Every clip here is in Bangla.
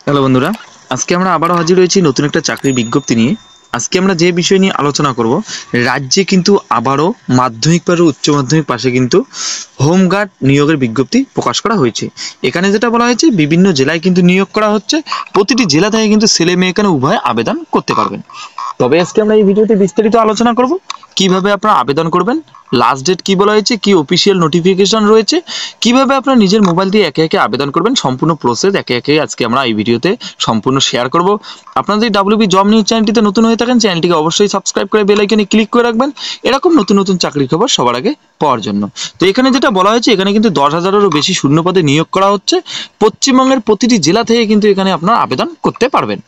হ্যালো বন্ধুরা, আজকে আমরা আবারও হাজির হয়েছি নতুন একটা চাকরির বিজ্ঞপ্তি নিয়ে। আজকে আমরা যে বিষয় নিয়ে আলোচনা করব, রাজ্যে কিন্তু আবারও মাধ্যমিক পাশ ও উচ্চ মাধ্যমিক পাশে কিন্তু হোমগার্ড নিয়োগের বিজ্ঞপ্তি প্রকাশ করা হয়েছে। এখানে যেটা বলা হয়েছে, বিভিন্ন জেলায় কিন্তু নিয়োগ করা হচ্ছে। প্রতিটি জেলা থেকে কিন্তু ছেলে মেয়ে এখানে উভয় আবেদন করতে পারবেন। তবে আজকে আমরা এই ভিডিওতে বিস্তারিত আলোচনা করব কিভাবে আপনারা আবেদন করবেন, লাস্ট ডেট কি বলা হয়েছে, কি অফিসিয়াল নোটিফিকেশন রয়েছে, কিভাবে আপনারা নিজের মোবাইল দিয়ে একে একে আবেদন করবেন, সম্পূর্ণ প্রসেস একে একে আজকে আমরা এই ভিডিওতে সম্পূর্ণ শেয়ার করব। আপনারা যদি ডাব্লিউবি জব নিউজ চ্যানেলটিতে নতুন হয়ে থাকেন, চ্যানেলটিকে অবশ্যই সাবস্ক্রাইব করে বেল আইকনে ক্লিক করে রাখবেন এরকম নতুন নতুন চাকরির খবর সবার আগে পাওয়ার জন্য। তো এখানে যেটা বলা হয়েছে, এখানে কিন্তু 10,000-এরও বেশি শূন্য পদে নিয়োগ করা হচ্ছে। পশ্চিমবঙ্গের প্রতিটি জেলা থেকে কিন্তু এখানে আপনারা আবেদন করতে পারবেন।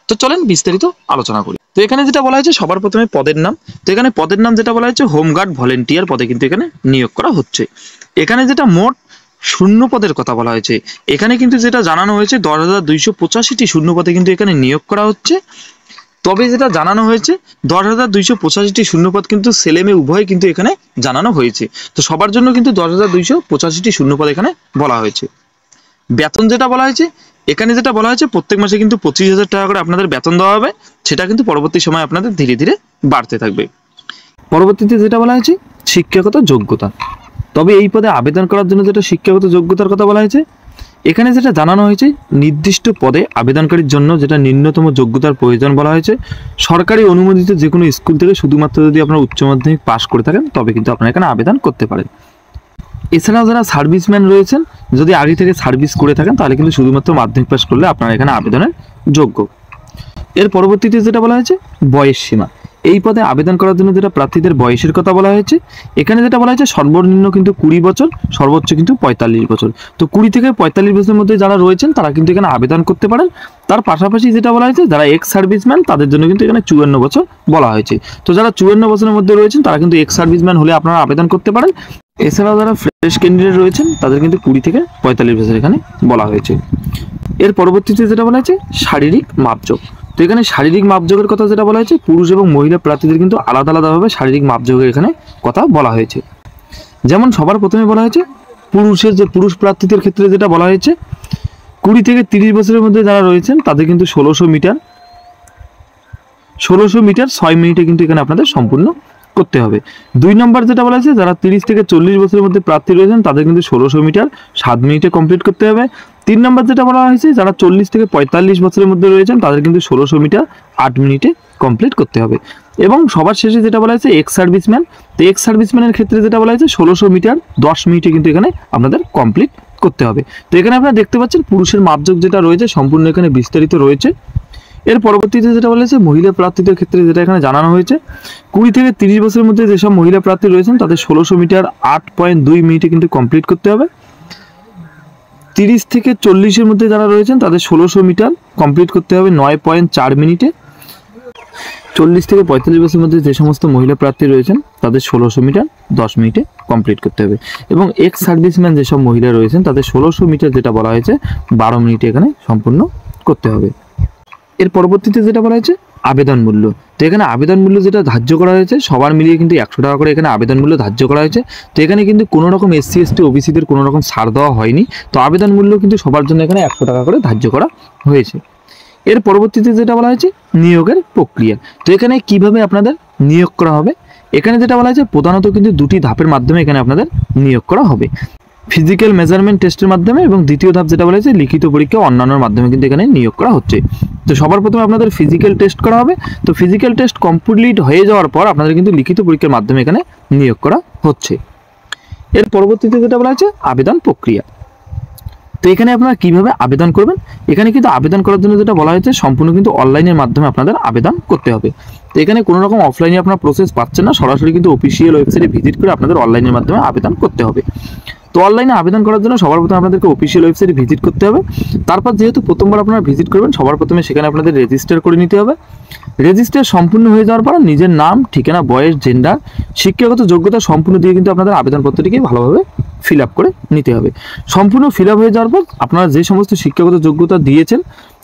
তো চলেন বিস্তারিত আলোচনা করি। তো এখানে যেটা বলা হয়েছে, সবার প্রথমে পদের নাম। তো এখানে পদের নাম যেটা বলা হয়েছে, হোমগার্ড ভলেন্টিয়ার পদে কিন্তু এখানে নিয়োগ করা হচ্ছে। এখানে যেটা মোট শূন্য পদের কথা বলা হয়েছে, এখানে কিন্তু যেটা জানানো হয়েছে 10,285টি শূন্য পদে কিন্তু এখানে নিয়োগ করা হচ্ছে। তবে যেটা জানানো হয়েছে, 10,285টি শূন্যপদ কিন্তু ছেলে মেয়ে উভয় কিন্তু এখানে জানানো হয়েছে। তো সবার জন্য কিন্তু 10,285টি শূন্যপদ এখানে বলা হয়েছে। বেতন যেটা বলা হয়েছে, এখানে যেটা বলা হয়েছে, প্রত্যেক মাসে কিন্তু 25,000 টাকা করে আপনাদের বেতন দেওয়া হবে। সেটা কিন্তু পরবর্তী সময় আপনাদের ধীরে ধীরে বাড়তে থাকবে। পরবর্তীতে যেটা বলা হয়েছে, শিক্ষাগত যোগ্যতা। তবে এই পদে আবেদন করার জন্য যেটা শিক্ষাগত যোগ্যতার কথা বলা হয়েছে, এখানে যেটা জানানো হয়েছে, নির্দিষ্ট পদে আবেদনকারীর জন্য যেটা নিম্নতম যোগ্যতার প্রয়োজন বলা হয়েছে, সরকারি অনুমোদিত যে কোনো স্কুল থেকে শুধুমাত্র যদি আপনারা উচ্চ মাধ্যমিক পাশ করে থাকেন তবে কিন্তু আপনারা এখানে আবেদন করতে পারেন। এছাড়াও যারা সার্ভিসম্যান রয়েছেন, যদি আগে থেকে সার্ভিস করে থাকেন তাহলে কিন্তু শুধুমাত্র মাধ্যমিক পাস করলে আপনারা এখানে আবেদনের যোগ্য। এর পরবর্তীতে যেটা বলা হয়েছে, বয়স সীমা। এই পদে আবেদন করার জন্য যেটা প্রার্থীদের বয়সের কথা বলা হয়েছে, এখানে যেটা বলা হয়েছে, সর্বনিম্ন কিন্তু 20 বছর, সর্বোচ্চ কিন্তু 45 বছর। তো 20 থেকে 45 বছরের মধ্যে যারা রয়েছেন তারা কিন্তু এখানে আবেদন করতে পারেন। তার পাশাপাশি যেটা বলা হয়েছে, যারা এক্স সার্ভিসম্যান তাদের জন্য কিন্তু এখানে 54 বছর বলা হয়েছে। তো যারা 54 বছরের মধ্যে রয়েছেন তারা কিন্তু এক্স সার্ভিসম্যান হলে আপনারা আবেদন করতে পারেন। এছাড়াও যারা ফ্রেশ ক্যান্ডিডেট রয়েছেন তাদের কিন্তু 20 থেকে 45 বছর এখানে বলা হয়েছে। এর পরবর্তীতে যেটা বলা হয়েছে, শারীরিক মাপযোগ। তো এখানে শারীরিক মাপযোগের কথা যেটা বলা হয়েছে, পুরুষ এবং মহিলা প্রার্থীদের কিন্তু আলাদা আলাদাভাবে শারীরিক মাপযোগের এখানে কথা বলা হয়েছে। যেমন সবার প্রথমে বলা হয়েছে, পুরুষ প্রার্থীদের ক্ষেত্রে যেটা বলা হয়েছে, 20 থেকে 30 বছরের মধ্যে যারা রয়েছেন তাদের কিন্তু 1600 মিটার 6 মিনিটে কিন্তু এখানে আপনাদের সম্পূর্ণ করতে হবে। 2 নম্বর যেটা বলা হয়েছে, যারা 30 থেকে 40 বছরের মধ্যে প্রার্থী রয়েছেন তাদের কিন্তু 1600 মিটার 7 মিনিটে কমপ্লিট করতে হবে। 3 নম্বর যেটা বলা হয়েছে, যারা 40 থেকে 45 বছরের মধ্যে রয়েছেন তাদের কিন্তু 1600 মিটার 8 মিনিটে কমপ্লিট করতে হবে। এবং সবার শেষে যেটা বলা হয়েছে, এক্স সার্ভিসম্যান। তো এক্স সার্ভিসম্যানের ক্ষেত্রে যেটা বলা হয়েছে, 1600 মিটার 10 মিনিটে কিন্তু এখানে আপনাদের কমপ্লিট করতে হবে। তো এখানে আপনারা দেখতে পাচ্ছেন পুরুষের মাপযোগ যেটা রয়েছে সম্পূর্ণ এখানে বিস্তারিত রয়েছে। এর পরবর্তীতে যেটা বলেছে, মহিলা প্রার্থীদের ক্ষেত্রে যেটা এখানে জানানো হয়েছে, 20 থেকে 30 বছরের মধ্যে যেসব মহিলা প্রার্থী রয়েছেন তাদের 1600 মিটার 8.2 মিনিটে কিন্তু কমপ্লিট করতে হবে। 30 থেকে 40-এর মধ্যে যারা রয়েছেন তাদের 1600 মিটার কমপ্লিট করতে হবে 9.4 মিনিটে। 40 থেকে 45 বছরের মধ্যে যে সমস্ত মহিলা প্রার্থী রয়েছেন তাদের 1600 মিটার 10 মিনিটে কমপ্লিট করতে হবে। এবং এক্স সার্ভিসম্যান যেসব মহিলা রয়েছেন তাদের 1600 মিটার যেটা বলা হয়েছে 12 মিনিটে এখানে সম্পূর্ণ করতে হবে। এর পরবর্তীতে যেটা বলা হয়েছে, আবেদন মূল্য। তো এখানে আবেদন মূল্য যেটা ধার্য করা হয়েছে, সবার মিলিয়ে কিন্তু 100 টাকা করে এখানে আবেদন মূল্য ধার্য করা হয়েছে। তো এখানে কিন্তু কোনো রকম SC ST OBCদের কোনো রকম ছাড় দেওয়া হয়নি। তো আবেদন মূল্য কিন্তু সবার জন্য এখানে 100 টাকা করে ধার্য করা হয়েছে। এর পরবর্তীতে যেটা বলা হয়েছে, নিয়োগের প্রক্রিয়া। তো এখানে কিভাবে আপনাদের নিয়োগ করা হবে, এখানে যেটা বলা হয়েছে, প্রধানত কিন্তু 2টি ধাপের মাধ্যমে এখানে আপনাদের নিয়োগ করা হবে। ফিজিক্যাল মেজারমেন্ট টেস্টের মাধ্যমে এবং দ্বিতীয় ধাপ যেটা বলা হয়েছে, লিখিত পরীক্ষা অন্যান্যর মাধ্যমে কিন্তু এখানে নিয়োগ করা হচ্ছে। তো সবার প্রথমে আপনাদের ফিজিক্যাল টেস্ট করা হবে। তো ফিজিক্যাল টেস্ট কমপ্লিট হয়ে যাওয়ার পর আপনাদের কিন্তু লিখিত পরীক্ষার মাধ্যমে এখানে নিয়োগ করা হচ্ছে। এর পরবর্তীতে যেটা বলা হয়েছে, আবেদন প্রক্রিয়া। তো এখানে আপনারা কিভাবে আবেদন করবেন, এখানে কিন্তু আবেদন করার জন্য যেটা বলা হয়েছে, সম্পূর্ণ কিন্তু অনলাইনের মাধ্যমে আপনাদের আবেদন করতে হবে। তো এখানে কোনো রকম অফলাইনে আপনারা প্রসেস পাচ্ছেন না, সরাসরি কিন্তু অফিসিয়াল ওয়েবসাইটে ভিজিট করে আপনাদের অনলাইনের মাধ্যমে আবেদন করতে হবে। তো অনলাইনে আবেদন করার জন্য সবার প্রথমে আপনাদেরকে অফিসিয়াল ওয়েবসাইটে ভিজিট করতে হবে। তারপর যেহেতু প্রথমবার আপনারা ভিজিট করবেন, সবার প্রথমে সেখানে আপনাদের রেজিস্টার করে নিতে হবে। রেজিস্টার সম্পূর্ণ হয়ে যাওয়ার পর নিজের নাম, ঠিকানা, বয়স, জেন্ডার, শিক্ষাগত যোগ্যতা সম্পূর্ণ দিয়ে কিন্তু আপনাদের আবেদনপত্রটিকে ভালোভাবে ফিল আপ করে নিতে হবে। সম্পূর্ণ ফিল আপ হয়ে যাওয়ার পর আপনারা যে সমস্ত শিক্ষাগত যোগ্যতা দিয়েছেন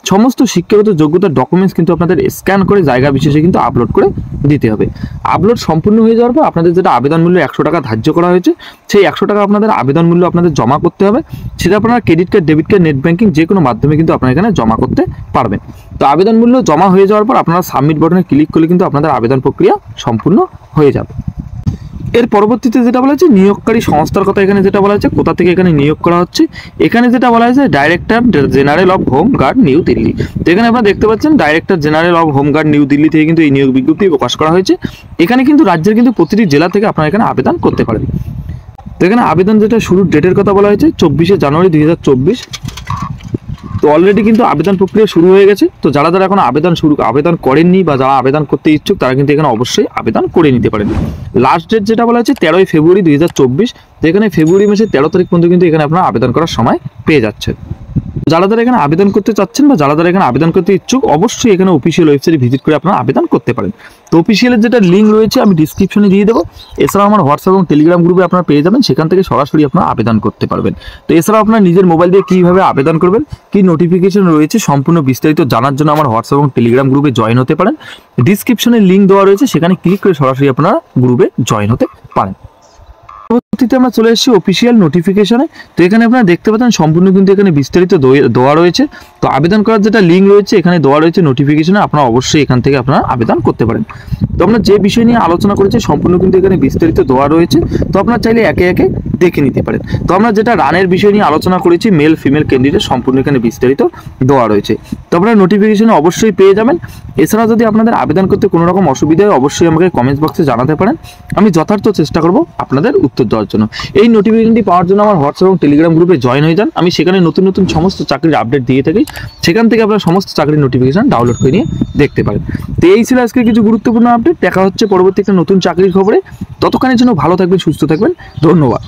সমস্ত শিক্ষাগত যোগ্যতার ডকুমেন্টস কিন্তু আপনাদের স্ক্যান করে জায়গা বিশেষে কিন্তু আপলোড করে দিতে হবে। আপলোড সম্পূর্ণ হয়ে যাওয়ার পর আপনাদের যেটা আবেদন মূল্য 100 টাকা ধার্য করা হয়েছে, সেই 100 টাকা আপনাদের আবেদন মূল্য আপনাদের জমা করতে হবে। সেটা আপনারা credit card, debit card, net banking যে কোনো মাধ্যমে কিন্তু আপনারা এখানে জমা করতে পারবেন। তো আবেদন মূল্য জমা হয়ে যাওয়ার পর আপনারা সাবমিট বাটনে ক্লিক করলে কিন্তু আপনাদের আবেদন প্রক্রিয়া সম্পূর্ণ হয়ে যাবে। এর পরবর্তীতে যেটা বলা হচ্ছে নিয়োগকারী সংস্থার কথা, এখানে যেটা বলা হচ্ছে কোথা থেকে এখানে নিয়োগ করা হচ্ছে, এখানে যেটা বলা হয়েছে director general of home guard new Delhi. তো এখানে আপনারা দেখতে পাচ্ছেন director general of home guard new Delhi থেকে কিন্তু এই নিয়োগ বিজ্ঞপ্তি প্রকাশ করা হয়েছে। এখানে কিন্তু রাজ্যের কিন্তু প্রতিটি জেলা থেকে আপনারা এখানে আবেদন করতে পারেন। তো এখানে আবেদন যেটা শুরুর ডেটের কথা বলা হয়েছে 24শে জানুয়ারি 2024। তো অলরেডি কিন্তু আবেদন প্রক্রিয়া শুরু হয়ে গেছে। তো যারা যারা এখন আবেদন করেননি বা যারা আবেদন করতে ইচ্ছুক তারা কিন্তু এখানে অবশ্যই আবেদন করে নিতে পারেন। লাস্ট ডেট যেটা বলা হচ্ছে 13ই ফেব্রুয়ারি 2024। তো এখানে ফেব্রুয়ারি মাসের 13 তারিখ পর্যন্ত কিন্তু এখানে আপনারা আবেদন করার সময় পেয়ে যাচ্ছেন। যারা যারা এখানে আবেদন করতে চাচ্ছেন বা যারা যারা এখানে আবেদন করতে ইচ্ছুক অবশ্যই এখানে অফিসিয়াল ওয়েবসাইটে ভিজিট করে আপনারা আবেদন করতে পারেন। তো অফিসিয়ালের যেটা লিঙ্ক রয়েছে আমি ডিসক্রিপশনে দিয়ে দেবো। এছাড়াও আমার হোয়াটসঅ্যাপ এবং টেলিগ্রাম গ্রুপে আপনারা পেয়ে যাবেন, সেখান থেকে সরাসরি আপনারা আবেদন করতে পারবেন। তো এছাড়াও আপনার নিজের মোবাইল দিয়ে কীভাবে আবেদন করবেন, কী নোটিফিকেশন রয়েছে সম্পূর্ণ বিস্তারিত জানার জন্য আমার হোয়াটসঅ্যাপ এবং টেলিগ্রাম গ্রুপে জয়েন হতে পারেন। ডিসক্রিপশনে লিঙ্ক দেওয়া রয়েছে, সেখানে ক্লিক করে সরাসরি আপনারা গ্রুপে জয়েন হতে পারেন। পরবর্তীতে আমরা চলে এসেছি অফিসিয়াল নোটিফিকেশনে। তো এখানে আপনারা দেখতে পাচ্ছেন সম্পূর্ণ কিন্তু এখানে বিস্তারিত দেওয়া রয়েছে। তো আবেদন করার যেটা লিঙ্ক রয়েছে এখানে দেওয়া রয়েছে নোটিফিকেশনে, আপনারা অবশ্যই এখান থেকে আপনারা আবেদন করতে পারেন। তো আমরা যে বিষয় নিয়ে আলোচনা করেছি সম্পূর্ণ কিন্তু এখানে বিস্তারিত দেওয়া রয়েছে। তো আপনারা চাইলে একে একে দেখে নিতে পারেন। তো আমরা যেটা রানের বিষয় নিয়ে আলোচনা করেছি মেল ফিমেল ক্যান্ডিডেট সম্পূর্ণ এখানে বিস্তারিত দেওয়া রয়েছে। তো আপনারা নোটিফিকেশনে অবশ্যই পেয়ে যাবেন। এছাড়া যদি আপনাদের আবেদন করতে কোনো রকম অসুবিধা হয় অবশ্যই আমাকে কমেন্টস বক্সে জানাতে পারেন, আমি যথার্থ চেষ্টা করব আপনাদের উত্তর দেওয়ার জন্য। এই নোটিফিকেশনটি পাওয়ার জন্য আমার হোয়াটসঅ্যাপ এবং টেলিগ্রাম গ্রুপে জয়েন হয়ে যান। আমি সেখানে নতুন নতুন সমস্ত চাকরির আপডেট দিয়ে থাকি, সেখান থেকে আপনারা সমস্ত চাকরির নোটিফিকেশন ডাউনলোড করে নিয়ে দেখতে পারেন। তো এই ছিল আজকে কিছু গুরুত্বপূর্ণ আপডেট। দেখা হচ্ছে পরবর্তী একটা নতুন চাকরির খবরে। ততক্ষণের জন্য ভালো থাকবেন, সুস্থ থাকবেন। ধন্যবাদ।